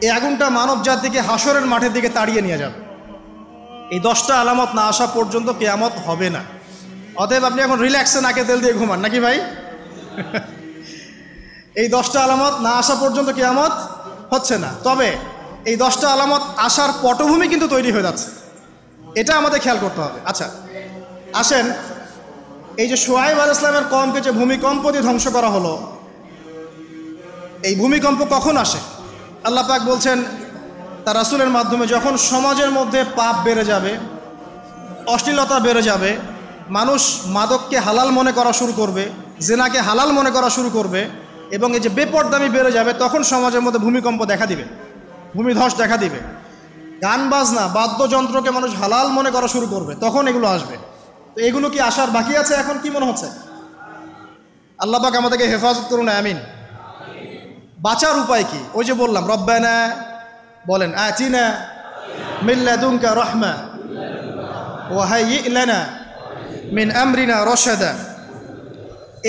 এই আগুনটা মানব জাতিকে হাসরের মাঠের দিকে তাড়িয়ে নিয়ে যাবে। এই 10টা আলামত না আসা পর্যন্ত কিয়ামত হবে না। অতএব আপনি এখন রিল্যাক্সে নাকে তেল দিয়ে ঘুমান নাকি ভাই? এই 10টা আলামত না আসা পর্যন্ত কিয়ামত হচ্ছে না, তবে এই 10টা আলামত আসার পটভূমি কিন্তু তৈরি হয়ে যাচ্ছে, এটা আমাদের খেয়াল করতে হবে। আচ্ছা আসেন, এই যে শুআয়ব আলাইহিস সালামের কওমকে যে ভূমিকম্প দিয়ে ধ্বংস করা হলো, এই ভূমিকম্প কখন আসে? আল্লাহ পাক বলছেন তার রাসূলের মাধ্যমে, যখন সমাজের মধ্যে পাপ বেড়ে যাবে, অশ্লীলতা বেড়ে যাবে, মানুষ মাদককে হালাল মনে করা শুরু করবে, জেনাকে হালাল মনে করা শুরু করবে, এবং এই যে বেপরদামি বেড়ে যাবে, তখন সমাজের মধ্যে ভূমিকম্প দেখা দিবে, ভূমিধস দেখা দিবে। গান বাজনা, বাদ্যযন্ত্রকে মানুষ হালাল মনে করা শুরু করবে, তখন এগুলো আসবে। তো এগুলো কি আসার বাকি আছে এখন? কি মনে হচ্ছে? আল্লাহ পাক আমাদেরকে হেফাজত করুন, আমিন। বাঁচার উপায় কি? ওই যে বললাম, রব্বানা বলেন, আতিনা মিন লাদুনকা রাহমা ওয়া হাইয়্যি লানা মিন আমরিনা রশাদা।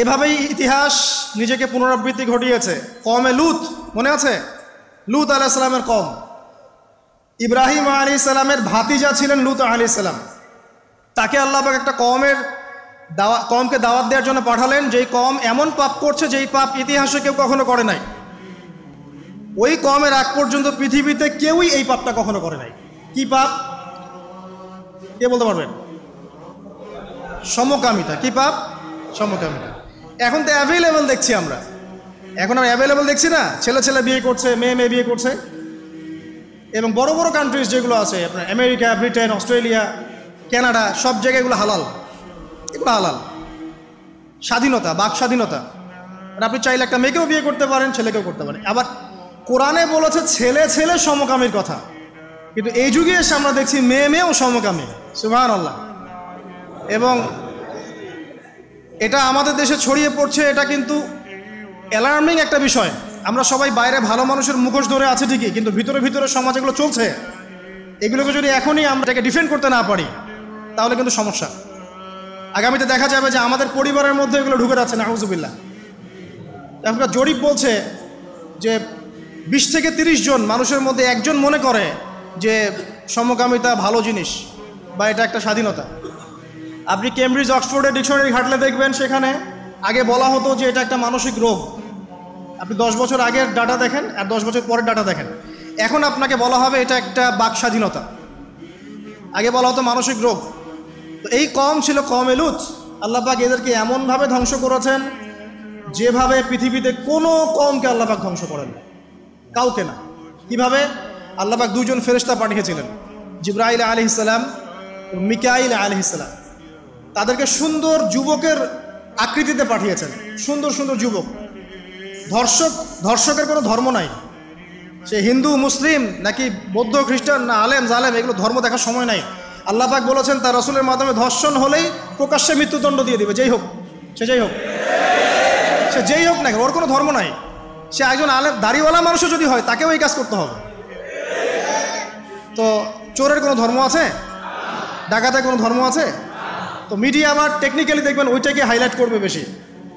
এভাবেই ইতিহাস নিজেকে পুনরাবৃত্তি ঘটিয়েছে। কওমে লূত, মনে আছে? লূত আলাইহিস সালামের কওম, ইব্রাহিম আলাইহিস সালামের ভাতিজা ছিলেন লূত আলাইহিস সালাম। তাকে আল্লাহ পাক একটা কওমকে দাওয়াত দেওয়ার জন্য পাঠালেন, যেই কওম এমন পাপ করছে যেই পাপ ইতিহাসে কেউ কখনো করে নাই। ওই কওমের আগ পর্যন্ত পৃথিবীতে কেউই এই পাপটা কখনো করে নাই। কি পাপ? কে বলতে পারবেন? সমকামিতা। কি পাপ? সমকামিতা। এখন তো অ্যাভেলেবল দেখছি আমরা, এখন আর অ্যাভেলেবল দেখছি না, ছেলে ছেলে বিয়ে করছে, মেয়ে মেয়ে বিয়ে করছে। এবং বড় বড় কান্ট্রিজ যেগুলো আছে, আপনার আমেরিকা, ব্রিটেন, অস্ট্রেলিয়া, কানাডা, সব জায়গায় এগুলো হালাল। এগুলো হালাল। স্বাধীনতা, বাক স্বাধীনতা। আপনি চাইলে একটা মেয়েকেও বিয়ে করতে পারেন, ছেলেকেও করতে পারেন। আবার কোরআনে বলেছে ছেলে ছেলে সমকামীর কথা, কিন্তু এই যুগে এসে আমরা দেখছি মেয়ে মেয়েও সমকামী। সুবহানাল্লাহ। এবং এটা আমাদের দেশে ছড়িয়ে পড়ছে। এটা কিন্তু অ্যালার্মিং একটা বিষয়। আমরা সবাই বাইরে ভালো মানুষের মুখোশ ধরে আছে ঠিকই, কিন্তু ভিতরে ভিতরে সমাজ এগুলো চলছে। এগুলোকে যদি এখনই আমরা এটাকে ডিফেন্ড করতে না পারি, তাহলে কিন্তু সমস্যা। আগামীতে দেখা যাবে যে আমাদের পরিবারের মধ্যে এগুলো ঢুকে যাচ্ছে, নাউজুবিল্লাহ। এখনকার জরিপ বলছে যে 20 থেকে 30 জন মানুষের মধ্যে একজন মনে করে যে সমকামিতা ভালো জিনিস বা এটা একটা স্বাধীনতা। আপনি কেমব্রিজ অক্সফোর্ডের ডিকশনারি ঘাটলে দেখবেন, সেখানে আগে বলা হতো যে এটা একটা মানসিক রোগ। আপনি 10 বছর আগের ডাটা দেখেন আর 10 বছর পরের ডাটা দেখেন, এখন আপনাকে বলা হবে এটা একটা বাক স্বাধীনতা। আগে বলা হতো মানসিক রোগ। তো এই কওম ছিল কওমে লূত। আল্লাহ পাক এদেরকে এমনভাবে ধ্বংস করেছেন যেভাবে পৃথিবীতে কোনো কওমকে আল্লাহ পাক ধ্বংস করেন না, কাউকে না। কিভাবে? আল্লাহ পাক 2 জন ফেরেশতা পাঠিয়েছিলেন, জিবরাইল আলাইহিস সালাম এবং মিকাইল আলাইহিস সালাম। তাদেরকে সুন্দর যুবকের আকৃতিতে পাঠিয়েছেন, সুন্দর সুন্দর যুবক। ধর্ষকের কোনো ধর্ম নাই। সে হিন্দু, মুসলিম, নাকি বৌদ্ধ, খ্রিস্টান, না আলেম জালেম, এগুলো ধর্ম দেখার সময় নাই। আল্লাহ পাক বলেছেন তার রাসূলের মাধ্যমে ধর্ষণ হলেই প্রকাশ্যে মৃত্যুদণ্ড দিয়ে দিবে, যেই হোক, সে যেই হোক, সে যেই হোক না, ওর কোনো ধর্ম নাই। সে একজন আলেম দাড়িওয়ালা মানুষও যদি হয়, তাকেও এই কাজ করতে হবে। তো চোরের কোনো ধর্ম আছে? ডাকাতের কোনো ধর্ম আছে? তো মিডিয়া আবার টেকনিক্যালি দেখবেন ওইটাকে হাইলাইট করবে বেশি,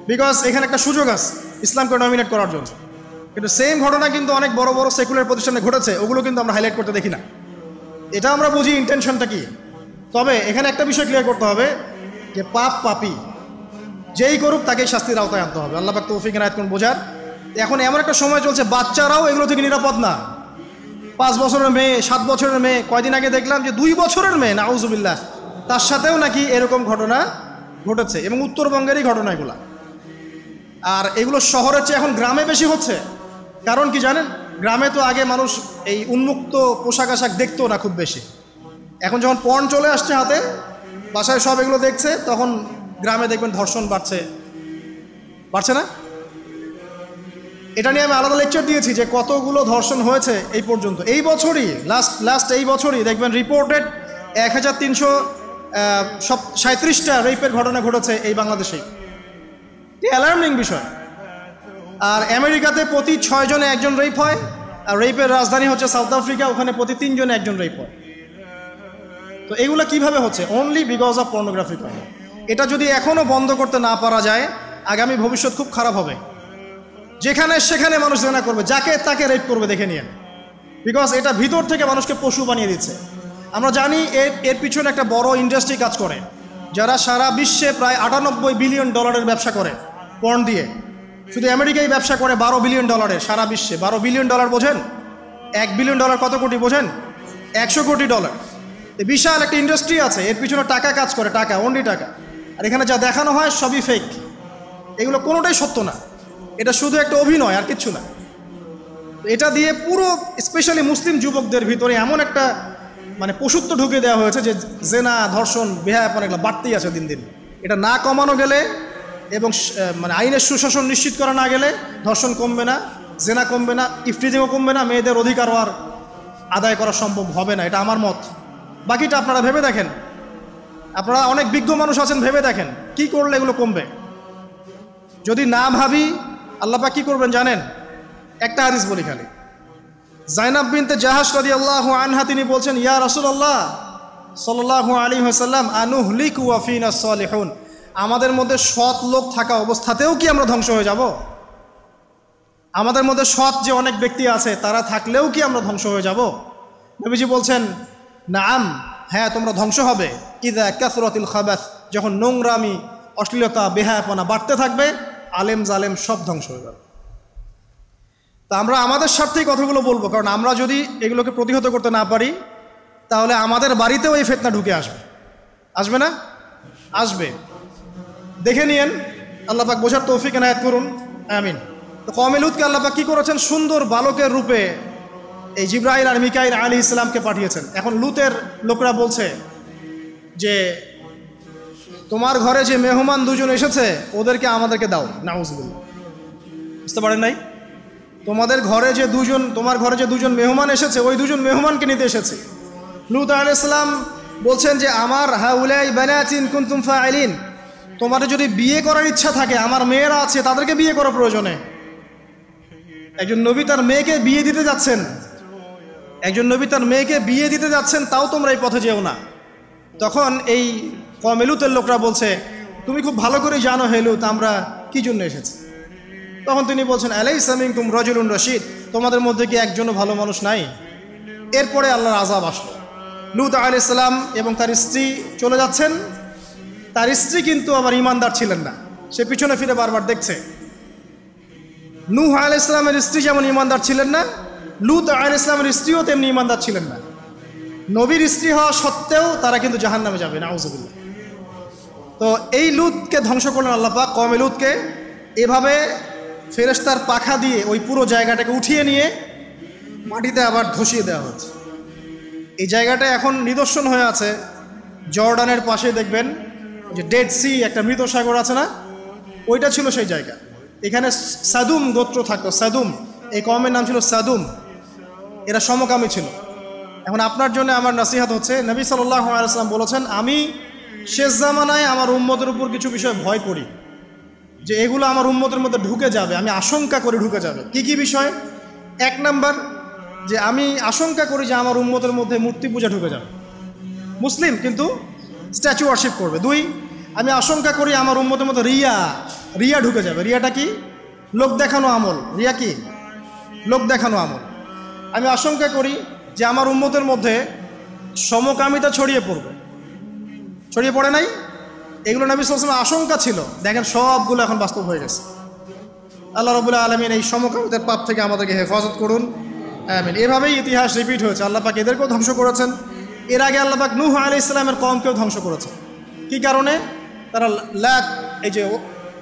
বিকজ এখানে একটা সুযোগ আছে ইসলামকে ডমিনেট করার জন্য। কিন্তু সেম ঘটনা কিন্তু অনেক বড় বড় সেকুলার প্রতিষ্ঠানে ঘটেছে, ওগুলো কিন্তু আমরা হাইলাইট করতে দেখি না। এটা আমরা বুঝি ইন্টেনশনটা কি। তবে এখানে একটা বিষয় ক্লিয়ার করতে হবে যে পাপ পাপী যেই করুক তাকেই শাস্তির আওতায় আনতে হবে। আল্লাহ পাক তৌফিক এনায়েত করুন বোঝার। এখন এমন একটা সময় চলছে, বাচ্চারাও এগুলো থেকে নিরাপদ না। 5 বছরের মেয়ে, 7 বছরের মেয়ে, কয়দিন আগে দেখলাম যে 2 বছরের মেয়ে, নাউজুবিল্লাহ, তার সাথেও নাকি এরকম ঘটনা ঘটেছে। এবং উত্তরবঙ্গেরই ঘটনা এগুলা। আর এগুলো শহরের চেয়ে এখন গ্রামে বেশি হচ্ছে। কারণ কি জানেন? গ্রামে তো আগে মানুষ এই উন্মুক্ত পোশাক আশাক দেখতো না খুব বেশি। এখন যখন পর্ন চলে আসছে হাতে, বাসায় সব এগুলো দেখছে, তখন গ্রামে দেখবেন ধর্ষণ বাড়ছে না? এটা নিয়ে আমি আলাদা লেকচার দিয়েছি যে কতগুলো ধর্ষণ হয়েছে এই পর্যন্ত। এই বছরই লাস্ট এই বছরই দেখবেন রিপোর্টেড 1337টা রেপের ঘটনা ঘটেছে এই বাংলাদেশেই। অ্যালার্মিং বিষয়। আর আমেরিকাতে প্রতি 6 জনে 1 জন রেপ হয়। আর রেপের রাজধানী হচ্ছে সাউথ আফ্রিকা, ওখানে প্রতি 3 জনে 1 জন রেপ হয়। তো এগুলো কিভাবে হচ্ছে? Only because of pornography. এটা যদি এখনও বন্ধ করতে না পারা যায়, আগামী ভবিষ্যৎ খুব খারাপ হবে। যেখানে সেখানে মানুষ জেনা করবে, যাকে তাকে রেপ করবে, দেখে নিন। বিকজ এটা ভিতর থেকে মানুষকে পশু বানিয়ে দিচ্ছে। আমরা জানি এর পিছনে একটা বড় ইন্ডাস্ট্রি কাজ করে, যারা সারা বিশ্বে প্রায় $98 বিলিয়ন ব্যবসা করে পর্ন দিয়ে। শুধু আমেরিকায় ব্যবসা করে $12 বিলিয়ন সারা বিশ্বে। $12 বিলিয়ন বোঝেন? $1 বিলিয়ন কত কোটি বোঝেন? $100 কোটি। বিশাল একটা ইন্ডাস্ট্রি আছে, এর পিছনে টাকা কাজ করে, টাকা, অনলি টাকা। আর এখানে যা দেখানো হয় সবই ফেক। এগুলো কোনোটাই সত্য না, এটা শুধু একটা অভিনয়, আর কিচ্ছু না। এটা দিয়ে পুরো স্পেশালি মুসলিম যুবকদের ভিতরে এমন একটা মানে পশুত্ব ঢুকে দেওয়া হয়েছে যে জেনা, ধর্ষণ, বেহায়াপন এগুলো বাড়তেই আছে দিন দিন। এটা না কমানো গেলে এবং মানে আইনের সুশাসন নিশ্চিত করা না গেলে ধর্ষণ কমবে না, জেনা কমবে না, ইফটিজিংও কমবে না, মেয়েদের অধিকারও আর আদায় করা সম্ভব হবে না। এটা আমার মত। বাকিটা আপনারা ভেবে দেখেন। আপনারা অনেক বিজ্ঞ মানুষ আছেন, ভেবে দেখেন কি করলে এগুলো কমবে। যদি না ভাবি আল্লাহ পাক কি করবেন জানেন? একটা হাদিস বলি খালি। জাইনাব বিনতে জাহাশ রাদিয়াল্লাহু আনহা তিনি বলছেন, ইয়া রাসূলুল্লাহ সাল্লাল্লাহু আলাইহি ওয়াসাল্লাম আনুহলিকু ওয়া ফিনা সালিহুন, আমাদের মধ্যে সৎ লোক থাকা অবস্থাতেও কি আমরা ধ্বংস হয়ে যাব? আমাদের মধ্যে সৎ যে অনেক ব্যক্তি আছে তারা থাকলেও কি আমরা ধ্বংস হয়ে যাব? নবীজি বলছেন, নাআম, হ্যাঁ তোমরা ধ্বংস হবে। ইযা কাসরাতিল খাবাস, যখন নোংরামি, অশ্লীলতা, বেহায়াপনা বাড়তে থাকবে, আলেম জালেম সব ধ্বংস হয়ে যাবে। তা আমরা আমাদের স্বার্থেই কথাগুলো বলবো, কারণ আমরা যদি এগুলোকে প্রতিহত করতে না পারি তাহলে আমাদের বাড়িতেও এই ফিতনা ঢুকে আসবে। আসবে না? আসবে। দেখে নিয়েন, আল্লাহ পাক বোঝার তৌফিক এনায়েত করুন, আমিন। তো কওমে লূতকে আল্লাহ পাক কি করেছেন? সুন্দর বালকের রূপে এই জিবরাইল আর মিকাইল আলাইহিস সালামকে পাঠিয়েছেন। এখন লূতের লোকরা বলছে যে তোমার ঘরে যে মেহমান দুজন এসেছে ওদেরকে আমাদেরকে দাও। নাউজুবিল্লাহ, বুঝতে পারেন নাই? তোমার ঘরে যে দুজন মেহমান এসেছে ওই দুজন মেহমানকে নিতে এসেছে। লূত আলাইহিস সালাম বলছেন যে আমার হাউলাই বানাতিন কুনতুম ফাইলিন, তোমার যদি বিয়ে করার ইচ্ছা থাকে, আমার মেয়েরা আছে তাদেরকে বিয়ে করা প্রয়োজনে। একজন নবী তার মেয়েকে বিয়ে দিতে যাচ্ছেন, তাও তোমরা এই পথে যেও না। তখন এই কওমে লূতের লোকরা বলছে, তুমি খুব ভালো করে জানো হে লূত আমরা কি জন্য এসেছি। তখন তিনি বলছেন, আলাইসা মিনকুম রাজুলুন রশিদ, তোমাদের মধ্যে কি একজনও ভালো মানুষ নাই? এরপরে আল্লাহর আযাব আসলো। লূত আলাইহিস সালাম এবং তার স্ত্রী চলে যাচ্ছেন। তার স্ত্রী কিন্তু আবার ঈমানদার ছিলেন না, সে পিছনে ফিরে বারবার দেখছে। নূহ আলাইহিস সালামের স্ত্রী যেমন ঈমানদার ছিলেন না, লূত আলাইহিস সালামের স্ত্রীও তেমনি ঈমানদার ছিলেন না। নবীর স্ত্রী হওয়া সত্ত্বেও তারা কিন্তু জাহান্নামে যাবে, নাউজুবিল্লাহ। তো এই লূতকে ধ্বংস করলেন আল্লাহ পাক, কওমে লূতকে এভাবে ফেরেশতার পাখা দিয়ে ওই পুরো জায়গাটাকে উঠিয়ে নিয়ে মাটিতে আবার ধসিয়ে দেওয়া হচ্ছে। এই জায়গাটা এখন নিদর্শন হয়ে আছে। জর্ডানের পাশে দেখবেন যে ডেড সি, একটা মৃত সাগর আছে না, ওইটা ছিল সেই জায়গা। এখানে সাদুম গোত্র থাকতো। সাদুম, এই কওমের নাম ছিল সাদুম। এরা সমকামী ছিল। এখন আপনার জন্য আমার নসিহত হচ্ছে, নবী সাল্লাল্লাহু আলাইহি ওয়াসাল্লাম বলেছেন, আমি শেষ জামানায় আমার উম্মতের উপর কিছু বিষয় ভয় করি যে এগুলো আমার উম্মতের মধ্যে ঢুকে যাবে, আমি আশঙ্কা করি ঢুকে যাবে। কি কি বিষয়? এক নাম্বার, যে আমি আশঙ্কা করি যে আমার উম্মতের মধ্যে মূর্তি পূজা ঢুকে যাবে, মুসলিম কিন্তু স্ট্যাচু ওয়ার্শিপ করবে। দুই, আমি আশঙ্কা করি আমার উম্মতের মধ্যে রিয়া ঢুকে যাবে। রিয়াটা কি? লোক দেখানো আমল। রিয়া কি? লোক দেখানো আমল। আমি আশঙ্কা করি যে আমার উম্মতের মধ্যে সমকামিতা ছড়িয়ে পড়ে নাই? এগুলো নবী সাল্লাল্লাহু আলাইহি ওয়াসাল্লাম আশঙ্কা ছিল। দেখেন সবগুলো এখন বাস্তব হয়ে গেছে। আল্লাহ রাব্বুল আলামিন এই সমকামিতার পাপ থেকে আমাদেরকে হেফাজত করুন, আমিন। এভাবেই ইতিহাস রিপিট হয়েছে। আল্লাহ পাক এদেরকেও ধ্বংস করেছেন। এর আগে আল্লাহ পাক নূহ আলাইহিস সালামের কওমকেও ধ্বংস করেছেন। কি কারণে? তারা লাত, এই যে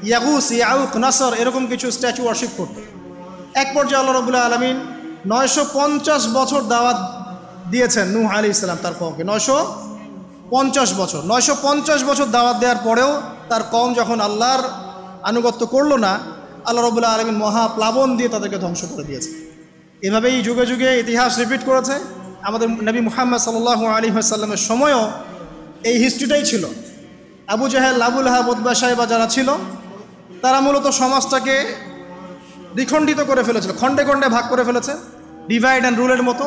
ইয়াগুস, ইয়াউক, নাসর, এরকম কিছু স্ট্যাচু ওয়ার্শিপ করত। এক পর্যায়ে আল্লাহ রাব্বুল আলামিন 950 বছর দাওয়াত দিয়েছেন নূহ আলাইহিস সালাম তার কওমকে। 950 বছর দাওয়াত দেওয়ার পরেও তার কওম যখন আল্লাহর আনুগত্য করলো না, আল্লাহ রাব্বুল আলামিন মহাপ্লাবন দিয়ে তাদেরকে ধ্বংস করে দিয়েছে। এভাবেই যুগে যুগে ইতিহাস রিপিট করেছে। আমাদের নবী মুহাম্মদ সাল্লাল্লাহু আলাইহি ওয়াসাল্লামের সময়ও এই হিস্ট্রিটাই ছিল। আবু জাহেল, আবু লাহাব, উতবা, সাইবা যারা ছিল তারা মূলত সমাজটাকে দ্বিখণ্ডিত করে ফেলেছিল, খণ্ডে খণ্ডে ভাগ করে ফেলেছে। ডিভাইড অ্যান্ড রুলের মতো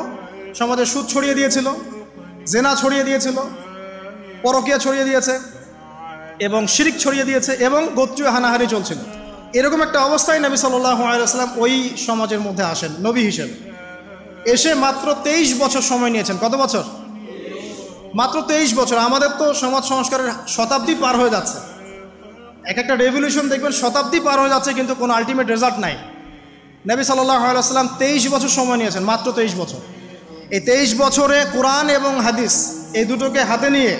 সমাজে সুদ ছড়িয়ে দিয়েছিল, জেনা ছড়িয়ে দিয়েছিল, পরকীয়া ছড়িয়ে দিয়েছে এবং শিরিক ছড়িয়ে দিয়েছে এবং গোত্রীয় হানাহানি চলছিল। এরকম একটা অবস্থায় নবী সাল্লাল্লাহু আলাইহি ওয়াসাল্লাম ওই সমাজের মধ্যে আসেন নবী হিসেবে। এসে মাত্র 23 বছর সময় নিয়েছেন। কত বছর? মাত্র 23 বছর। আমাদের তো সমাজ সংস্কারের শতাব্দী পার হয়ে যাচ্ছে। এক একটা রেভলিউশন দেখবেন শতাব্দী পার হয়ে যাচ্ছে, কিন্তু কোনো আলটিমেট রেজাল্ট নাই। নবী সাল্লাল্লাহু আলাইহি ওয়াসাল্লাম 23 বছর সময় নিয়েছেন, মাত্র 23 বছর। এই 23 বছরে কোরআন এবং হাদিস এই দুটোকে হাতে নিয়ে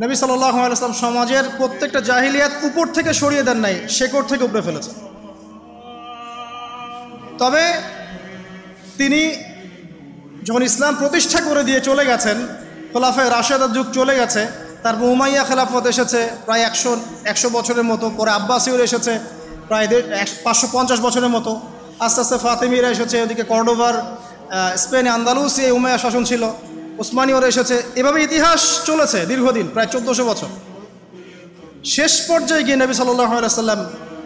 নবী সাল্লাল্লাহু আলাইহি ওয়াসাল্লাম সমাজের প্রত্যেকটা জাহিলিয়াত উপর থেকে সরিয়ে দেন নাই, শেকড় থেকে উপরে ফেলেছেন। তবে তিনি যখন ইসলাম প্রতিষ্ঠা করে দিয়ে চলে গেছেন, খোলাফায়ে রাশেদার যুগ চলে গেছে, তারপর উমাইয়া খেলাফত এসেছে প্রায় 100 বছরের মতো, পরে আব্বাসীয়রা এসেছে প্রায় 550 বছরের মতো, আস্তে আস্তে ফাতেমিরা এসেছে, ওদিকে কর্ডোভার, স্পেনে আন্দালুসিয়া উমাইয়া শাসন ছিল, ওসমানীয়রা এসেছে, এভাবে ইতিহাস চলেছে দীর্ঘদিন, প্রায় 1400 বছর। শেষ পর্যায়ে গিয়ে নবী সাল্লাল্লাহু আলাইহি ওয়াসাল্লাম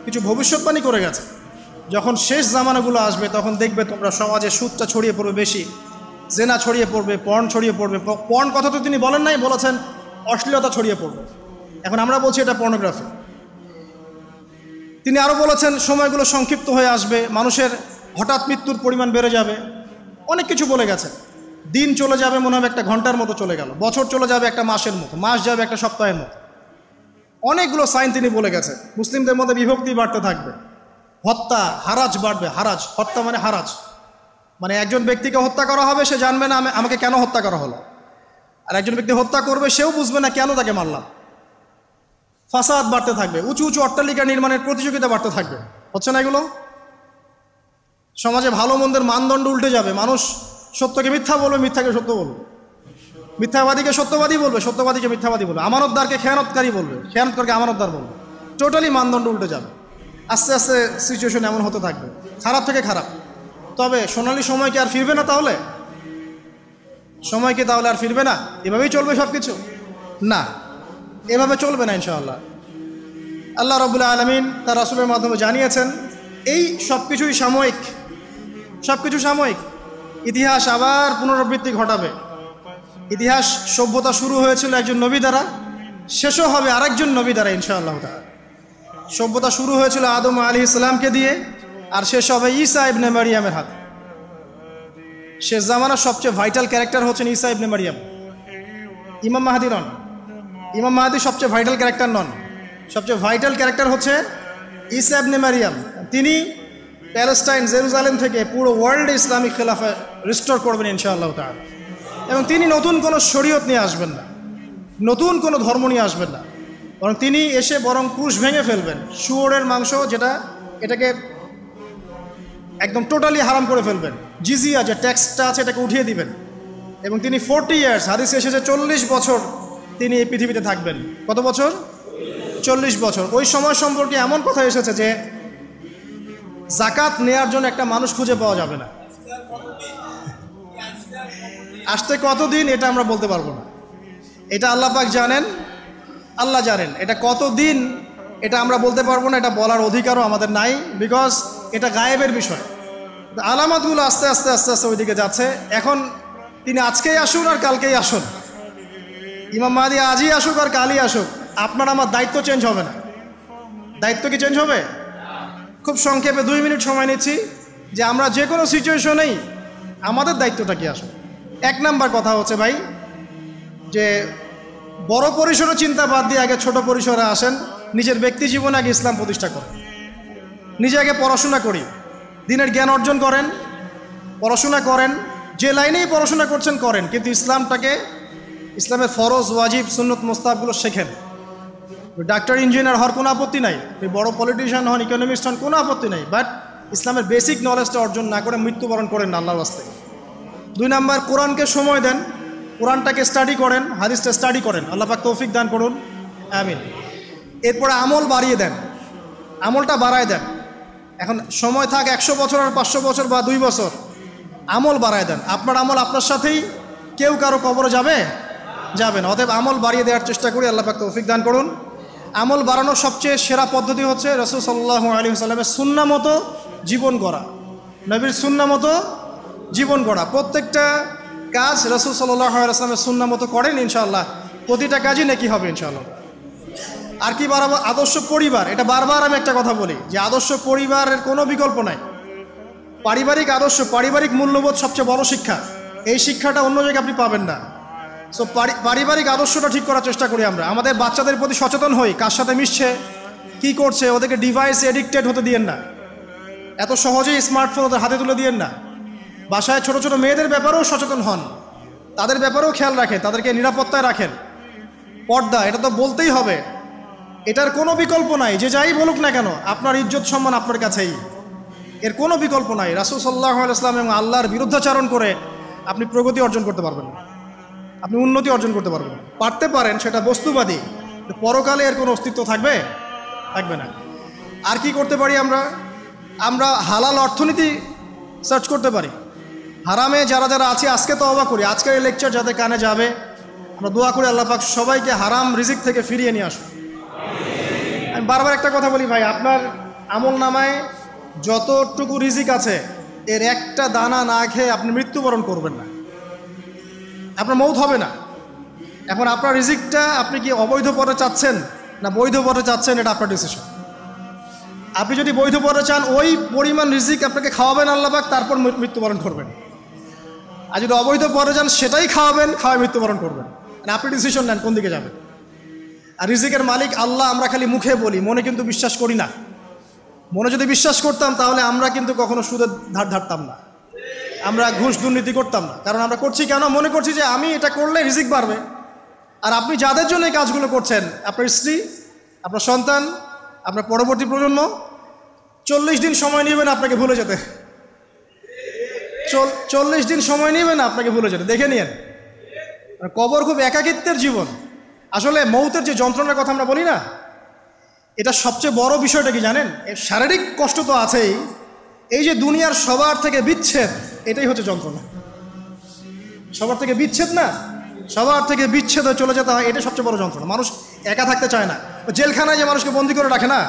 কিছু ভবিষ্যৎবাণী করে গেছে, যখন শেষ জামানাগুলো আসবে তখন দেখবে তোমরা সমাজে সুদটা ছড়িয়ে পড়বে বেশি, জেনা ছড়িয়ে পড়বে, পর্ন ছড়িয়ে পড়বে। পর্ন কথা তো তিনি বলেন নাই, বলেছেন অশ্লীলতা ছড়িয়ে পড়বে। এখন আমরা বলছি এটা পর্নোগ্রাফি। তিনি আরও বলেছেন সময়গুলো সংক্ষিপ্ত হয়ে আসবে, মানুষের হঠাৎ মৃত্যুর পরিমাণ বেড়ে যাবে, অনেক কিছু বলে গেছে। দিন চলে যাবে মনে হবে একটা ঘন্টার মতো চলে গেল, বছর চলে যাবে একটা মাসের মতো, মাস যাবে একটা সপ্তাহের মতো। অনেকগুলো সাইন তিনি বলে গেছে। মুসলিমদের মধ্যে বিভক্তি বাড়তে থাকবে, হত্যা হারাজ বাড়বে। হারাজ, হত্যা মানে হারাজ, মানে একজন ব্যক্তিকে হত্যা করা হবে, সে জানবে না আমাকে কেন হত্যা করা হলো, আর একজন ব্যক্তি হত্যা করবে, সেও বুঝবে না কেন তাকে মারলাম। ফাসাদ বাড়তে থাকবে, উঁচু উঁচু অট্টালিকা নির্মাণের প্রতিযোগিতা বাড়তে থাকবে। হচ্ছে না এগুলো? সমাজে ভালো মন্দের মানদণ্ড উল্টে যাবে, মানুষ সত্যকে মিথ্যা বলবে, মিথ্যাকে সত্য বলবে, মিথ্যাবাদীকে সত্যবাদী বলবে, সত্যবাদীকে মিথ্যাবাদী বলবে, আমানতদারকে খেয়ানতকারী বলবে, খেয়ানতকারকে আমানতদার বলবে। টোটালি মানদণ্ড উল্টে যাবে। আস্তে আস্তে সিচুয়েশন এমন হতে থাকবে, খারাপ থেকে খারাপ। তবে সোনালী সময় কি আর ফিরবে না? তাহলে সময় কি তাহলে আর ফিরবে না? এভাবেই চলবে সব কিছু? না, এভাবে চলবে না ইনশাআল্লাহ। আল্লাহ রাব্বুল আলামিন তার রাসূলের মাধ্যমে জানিয়েছেন এই সব কিছুই সাময়িক, সব কিছু সাময়িক। ইতিহাস আবার পুনরাবৃত্তি ঘটাবে। ইতিহাস সভ্যতা শুরু হয়েছিল একজন নবী দ্বারা, শেষও হবে আরেকজন নবী দ্বারা ইনশাআল্লাহ তাআলা। সভ্যতা শুরু হয়েছিল আদম আলাইহিস সালামকে দিয়ে, আর শেষ হবে ঈসা ইবনে মারিয়ামের হাতে। শেষ জামানার সবচেয়ে ভাইটাল ক্যারেক্টার হচ্ছেন ঈসা ইবনে মারিয়াম। ইমাম মাহদী নন, ইমাম মাহদী সবচেয়ে ভাইটাল ক্যারেক্টার নন। সবচেয়ে ভাইটাল ক্যারেক্টার হচ্ছে ঈসা ইবনে মারিয়াম। তিনি প্যালেস্টাইন, জেরুজালেম থেকে পুরো ওয়ার্ল্ডে ইসলামিক খেলাফা রিস্টোর করবেন ইনশাআল্লাহ তাআলা। এবং তিনি নতুন কোনো শরীয়ত নিয়ে আসবেন না, নতুন কোনো ধর্ম নিয়ে আসবেন না, বরং তিনি এসে বরং ক্রুশ ভেঙে ফেলবেন। শুয়োরের মাংস এটাকে একদম টোটালি হারাম করে ফেলবেন। জিজিয়া যে ট্যাক্সটা আছে এটাকে উঠিয়ে দিবেন। এবং তিনি 40 ইয়ার্স, হাদিসে এসেছে 40 বছর তিনি এই পৃথিবীতে থাকবেন। কত বছর? 40 বছর। ওই সময় সম্পর্কে এমন কথা এসেছে যে জাকাত নেয়ার জন্য একটা মানুষ খুঁজে পাওয়া যাবে না। আসতে কতদিন এটা আমরা বলতে পারবো না, এটা আল্লাহ পাক জানেন, আল্লাহ জানেন। এটা কতদিন এটা আমরা বলতে পারবো না, এটা বলার অধিকারও আমাদের নাই, বিকজ এটা গায়েবের বিষয়। আলামতগুলো আস্তে আস্তে আস্তে আস্তে ওইদিকে যাচ্ছে। এখন তিনি আজকেই আসুন আর কালকেই আসুন, ইমাম মাহদী আজই আসুক আর কালই আসুক, আপনার আমার দায়িত্ব চেঞ্জ হবে না। দায়িত্ব কি চেঞ্জ হবে? খুব সংক্ষেপে 2 মিনিট সময় নিচ্ছি যে আমরা যে কোনো সিচুয়েশনেই আমাদের দায়িত্বটা কি আসবে। 1 নাম্বার কথা হচ্ছে ভাই, যে বড় পরিসরে চিন্তা বাদ দিয়ে আগে ছোট পরিসরে আসেন। নিজের ব্যক্তি জীবনে আগে ইসলাম প্রতিষ্ঠা করেন। নিজে আগে পড়াশোনা করি, দিনের জ্ঞান অর্জন করেন, পড়াশোনা করেন, যে লাইনেই পড়াশোনা করছেন করেন, কিন্তু ইসলামটাকে, ইসলামের ফরজ, ওয়াজিব, সুন্নত, মুস্তাহাবগুলো শেখেন। ডাক্তার, ইঞ্জিনিয়ার হওয়ার কোনো আপত্তি নাই, বড় পলিটিশিয়ান হন, ইকোনমিস্ট হন, কোনো আপত্তি নাই, বাট ইসলামের বেসিক নলেজটা অর্জন না করে মৃত্যুবরণ করেন না আল্লাহর রাস্তায়। 2 নাম্বার, কোরআনকে সময় দেন, কোরআনটাকে স্টাডি করেন, হাদিসটা স্টাডি করেন। আল্লাহ পাক তৌফিক দান করুন, আমিন। এরপরে আমল বাড়িয়ে দেন, আমলটা বাড়ায় দেন। এখন সময় থাক 100 বছর আর 500 বছর বা 2 বছর, আমল বাড়ায় দেন। আপনার আমল আপনার সাথেই, কেউ কারো কবরে যাবে না। অতএব আমল বাড়িয়ে দেওয়ার চেষ্টা করি, আল্লাহ পাক তৌফিক দান করুন। আমল বাড়ানোর সবচেয়ে সেরা পদ্ধতি হচ্ছে রাসূল সাল্লাল্লাহু আলাইহি ওয়াসাল্লামের সুন্নাহ মতো জীবন গড়া, নবীর সুন্নাহ মতো জীবন গড়া। প্রত্যেকটা কাজ রাসূল সাল্লাল্লাহু আলাইহি ওয়াসাল্লামের সুন্নাহ মতো করেন, ইনশাআল্লাহ প্রতিটা কাজই নেকি হবে ইনশাআল্লাহ। আর কি বাড়াবো? আদর্শ পরিবার। এটা বারবার আমি একটা কথা বলি যে আদর্শ পরিবারের কোনো বিকল্প নাই। পারিবারিক আদর্শ, পারিবারিক মূল্যবোধ সবচেয়ে বড় শিক্ষা। এই শিক্ষাটা অন্য জায়গায় আপনি পাবেন না। সো পারিবারিক আদর্শটা ঠিক করার চেষ্টা করি আমরা। আমাদের বাচ্চাদের প্রতি সচেতন হই, কার সাথে মিশছে, কি করছে, ওদেরকে ডিভাইসে এডিক্টেড হতে দিয়েন না, এত সহজেই স্মার্টফোন ওদের হাতে তুলে দিয়েন না। বাসায় ছোট ছোট মেয়েদের ব্যাপারেও সচেতন হন, তাদের ব্যাপারেও খেয়াল রাখেন, তাদেরকে নিরাপত্তায় রাখেন। পর্দা, এটা তো বলতেই হবে, এটার কোনো বিকল্প নাই। যে যাই বলুক না কেন, আপনার ইজ্জত সম্মান আপনার কাছেই, এর কোনো বিকল্প নাই। রাসূল সাল্লাল্লাহু আলাইহি ওয়াসাল্লাম এবং আল্লাহর বিরুদ্ধাচারণ করে আপনি প্রগতি অর্জন করতে পারবেন না, আপনি উন্নতি অর্জন করতে পারবেন। পারতে পারেন, সেটা বস্তুবাদী, পরকালে এর কোনো অস্তিত্ব থাকবে না। আর কি করতে পারি আমরা? হালাল অর্থনীতি সার্চ করতে পারি। হারামে যারা যারা আছি আজকে তওবা করি, আজকের এই লেকচার যাদের কানে যাবে আমরা দোয়া করি আল্লাহ পাক সবাইকে হারাম রিজিক থেকে ফিরিয়ে নিয়ে আসুন। আমি বারবার একটা কথা বলি ভাই, আপনার আমল নামায় যতটুকু রিজিক আছে এর একটা দানা না খেয়ে আপনি মৃত্যুবরণ করবেন না, আপনার মৌত হবে না। এখন আপনার রিজিকটা আপনি কি অবৈধ পথে চাচ্ছেন না বৈধ পথে চাচ্ছেন, এটা আপনার ডিসিশন। আপনি যদি বৈধ পথে চান ওই পরিমাণ রিজিক আপনাকে খাওয়াবেন আল্লাহ পাক, তারপর মৃত্যুবরণ করবেন। আর যদি অবৈধ পথে চান সেটাই খাওয়াবেন, খাওয়ায় মৃত্যুবরণ করবেন। আপনি ডিসিশন নেন কোন দিকে যাবেন। আর রিজিকের মালিক আল্লাহ আমরা খালি মুখে বলি, মনে কিন্তু বিশ্বাস করি না। মনে যদি বিশ্বাস করতাম তাহলে আমরা কিন্তু কখনো সুদের ধার ধারতাম না, আমরা ঘুষ দুর্নীতি করতাম না। কারণ আমরা করছি কেন? মনে করছি যে আমি এটা করলে রিজিক বাড়বে। আর আপনি যাদের জন্য এই কাজগুলো করছেন, আপনার স্ত্রী, আপনার সন্তান, আপনার পরবর্তী প্রজন্ম 40 দিন সময় নেবেন আপনাকে ভুলে যেতে। 40 দিন সময় নেবেন আপনাকে ভুলে যেতে, দেখে নিয়েন। কবর খুব একাকিত্বের জীবন। আসলে মৌতের যে যন্ত্রণার কথা আমরা বলি না, এটা সবচেয়ে বড় বিষয়টা কি জানেন? শারীরিক কষ্ট তো আছেই, এই যে দুনিয়ার সবার থেকে বিচ্ছেদ, এটাই হচ্ছে যন্ত্রণা। সবার থেকে বিচ্ছেদ না, সবার থেকে বিচ্ছেদ হয়ে চলে যেতে হয়, এটা সবচেয়ে বড় যন্ত্রণা। মানুষ একা থাকতে চায় না। জেলখানায় যে মানুষকে বন্দি করে রাখে না,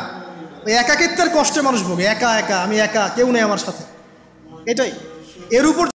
ওই একাকিত্বের কষ্টে মানুষ ভোগে। একা একা, আমি একা, কেউ নেই আমার সাথে, এটাই। এর উপর